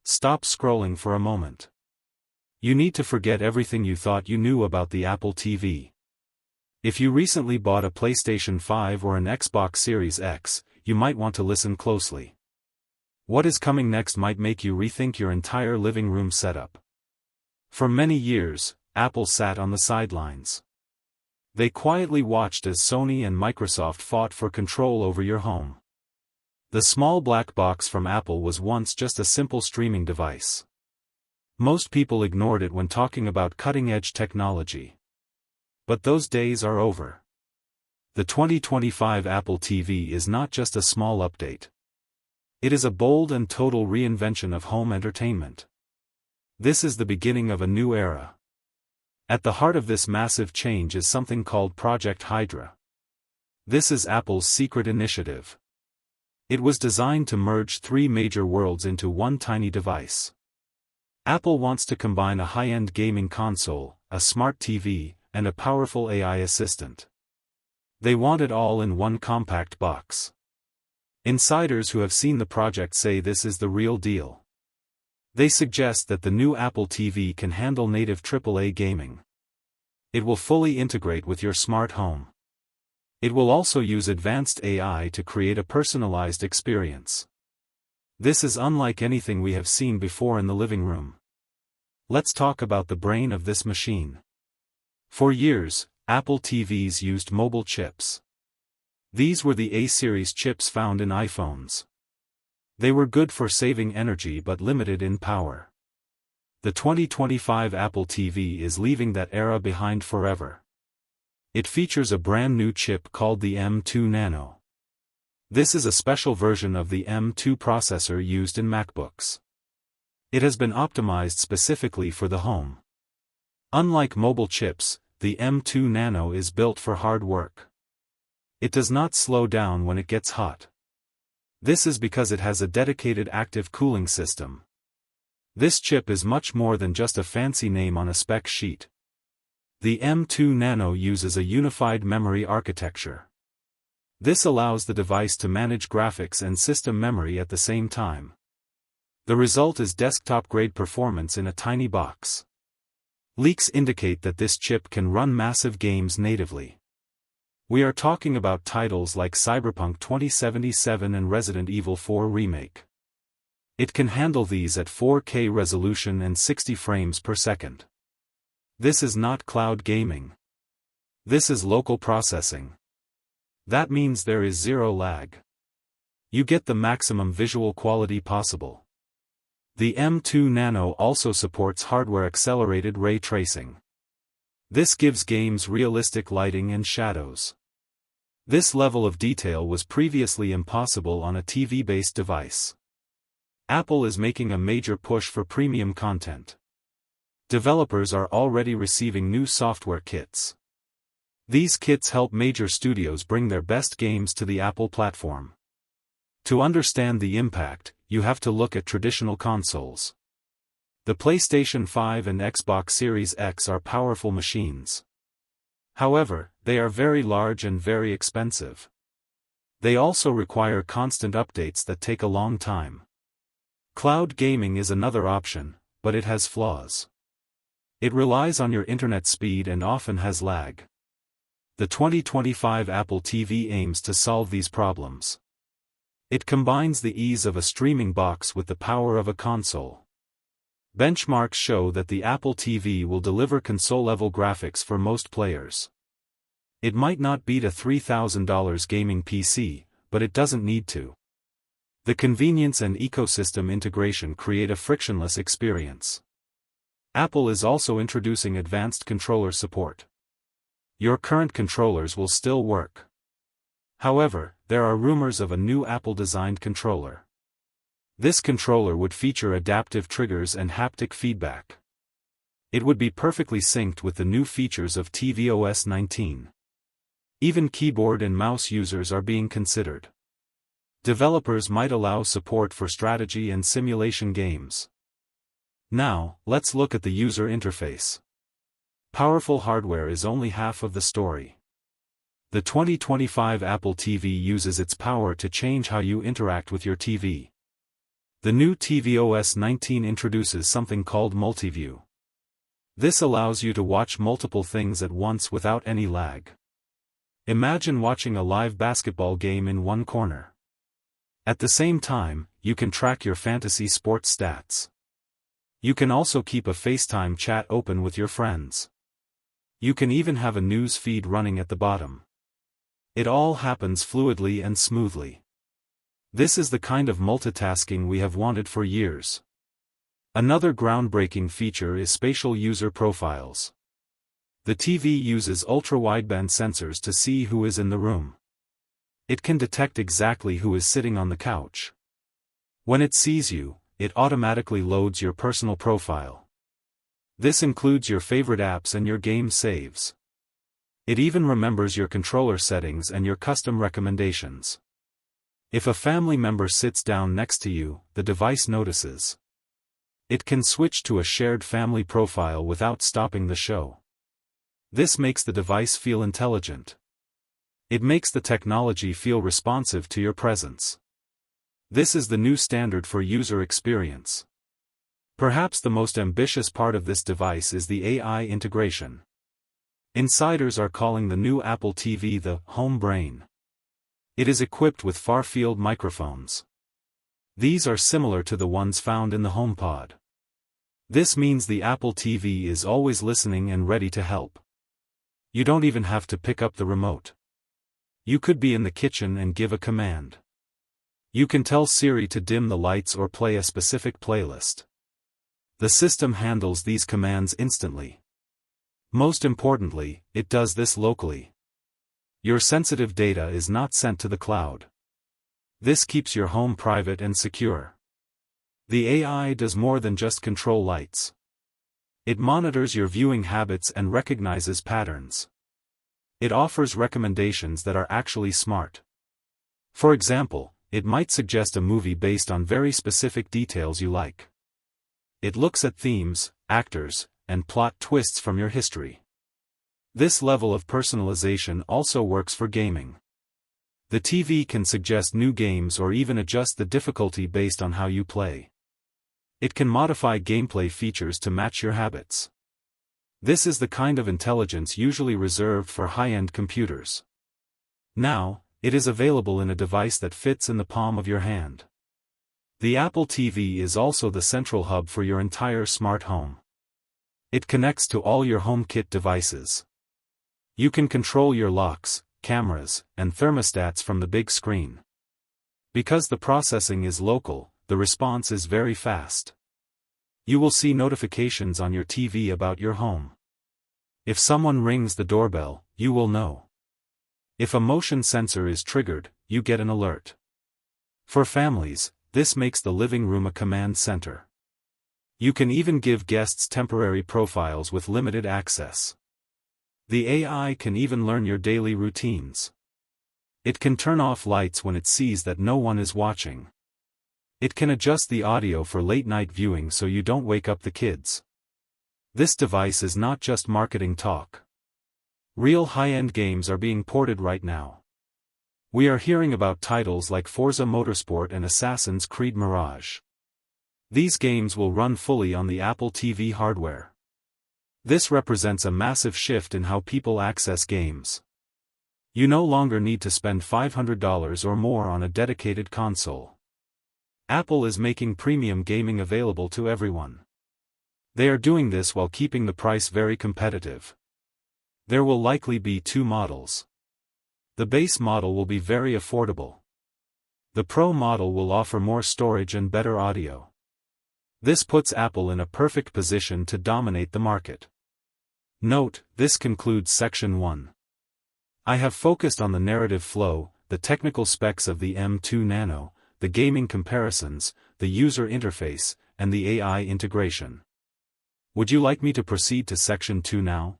Stop scrolling for a moment. You need to forget everything you thought you knew about the Apple TV. If you recently bought a PlayStation 5 or an Xbox Series X, you might want to listen closely. What is coming next might make you rethink your entire living room setup. For many years, Apple sat on the sidelines. They quietly watched as Sony and Microsoft fought for control over your home. The small black box from Apple was once just a simple streaming device. Most people ignored it when talking about cutting-edge technology. But those days are over. The 2025 Apple TV is not just a small update. It is a bold and total reinvention of home entertainment. This is the beginning of a new era. At the heart of this massive change is something called Project Hydra. This is Apple's secret initiative. It was designed to merge three major worlds into one tiny device. Apple wants to combine a high-end gaming console, a smart TV, and a powerful AI assistant. They want it all in one compact box. Insiders who have seen the project say this is the real deal. They suggest that the new Apple TV can handle native AAA gaming. It will fully integrate with your smart home. It will also use advanced AI to create a personalized experience. This is unlike anything we have seen before in the living room. Let's talk about the brain of this machine. For years, Apple TVs used mobile chips. These were the A-series chips found in iPhones. They were good for saving energy but limited in power. The 2025 Apple TV is leaving that era behind forever. It features a brand new chip called the M2 Nano. This is a special version of the M2 processor used in MacBooks. It has been optimized specifically for the home. Unlike mobile chips, the M2 Nano is built for hard work. It does not slow down when it gets hot. This is because it has a dedicated active cooling system. This chip is much more than just a fancy name on a spec sheet. The M2 Nano uses a unified memory architecture. This allows the device to manage graphics and system memory at the same time. The result is desktop-grade performance in a tiny box. Leaks indicate that this chip can run massive games natively. We are talking about titles like Cyberpunk 2077 and Resident Evil 4 Remake. It can handle these at 4K resolution and 60 frames per second. This is not cloud gaming. This is local processing. That means there is zero lag. You get the maximum visual quality possible. The M2 Nano also supports hardware-accelerated ray tracing. This gives games realistic lighting and shadows. This level of detail was previously impossible on a TV-based device. Apple is making a major push for premium content. Developers are already receiving new software kits. These kits help major studios bring their best games to the Apple platform. To understand the impact, you have to look at traditional consoles. The PlayStation 5 and Xbox Series X are powerful machines. However, they are very large and very expensive. They also require constant updates that take a long time. Cloud gaming is another option, but it has flaws. It relies on your internet speed and often has lag. The 2025 Apple TV aims to solve these problems. It combines the ease of a streaming box with the power of a console. Benchmarks show that the Apple TV will deliver console-level graphics for most players. It might not beat a $3,000 gaming PC, but it doesn't need to. The convenience and ecosystem integration create a frictionless experience. Apple is also introducing advanced controller support. Your current controllers will still work. However, there are rumors of a new Apple-designed controller. This controller would feature adaptive triggers and haptic feedback. It would be perfectly synced with the new features of tvOS 19. Even keyboard and mouse users are being considered. Developers might allow support for strategy and simulation games. Now, let's look at the user interface. Powerful hardware is only half of the story. The 2025 Apple TV uses its power to change how you interact with your TV. The new tvOS 19 introduces something called multiview. This allows you to watch multiple things at once without any lag. Imagine watching a live basketball game in one corner. At the same time, you can track your fantasy sports stats. You can also keep a FaceTime chat open with your friends. You can even have a news feed running at the bottom. It all happens fluidly and smoothly. This is the kind of multitasking we have wanted for years. Another groundbreaking feature is Spatial User Profiles. The TV uses ultra-wideband sensors to see who is in the room. It can detect exactly who is sitting on the couch. When it sees you, it automatically loads your personal profile. This includes your favorite apps and your game saves. It even remembers your controller settings and your custom recommendations. If a family member sits down next to you, the device notices. It can switch to a shared family profile without stopping the show. This makes the device feel intelligent. It makes the technology feel responsive to your presence. This is the new standard for user experience. Perhaps the most ambitious part of this device is the AI integration. Insiders are calling the new Apple TV the home brain. It is equipped with far-field microphones. These are similar to the ones found in the HomePod. This means the Apple TV is always listening and ready to help. You don't even have to pick up the remote. You could be in the kitchen and give a command. You can tell Siri to dim the lights or play a specific playlist. The system handles these commands instantly. Most importantly, it does this locally. Your sensitive data is not sent to the cloud. This keeps your home private and secure. The AI does more than just control lights. It monitors your viewing habits and recognizes patterns. It offers recommendations that are actually smart. For example, it might suggest a movie based on very specific details you like. It looks at themes, actors, and plot twists from your history. This level of personalization also works for gaming. The TV can suggest new games or even adjust the difficulty based on how you play. It can modify gameplay features to match your habits. This is the kind of intelligence usually reserved for high-end computers. Now, it is available in a device that fits in the palm of your hand. The Apple TV is also the central hub for your entire smart home. It connects to all your HomeKit devices. You can control your locks, cameras, and thermostats from the big screen. Because the processing is local, the response is very fast. You will see notifications on your TV about your home. If someone rings the doorbell, you will know. If a motion sensor is triggered, you get an alert. For families, this makes the living room a command center. You can even give guests temporary profiles with limited access. The AI can even learn your daily routines. It can turn off lights when it sees that no one is watching. It can adjust the audio for late-night viewing so you don't wake up the kids. This device is not just marketing talk. Real high-end games are being ported right now. We are hearing about titles like Forza Motorsport and Assassin's Creed Mirage. These games will run fully on the Apple TV hardware. This represents a massive shift in how people access games. You no longer need to spend $500 or more on a dedicated console. Apple is making premium gaming available to everyone. They are doing this while keeping the price very competitive. There will likely be two models. The base model will be very affordable. The Pro model will offer more storage and better audio. This puts Apple in a perfect position to dominate the market. Note, this concludes section 1. I have focused on the narrative flow, the technical specs of the M2 Nano, the gaming comparisons, the user interface, and the AI integration. Would you like me to proceed to section 2 now?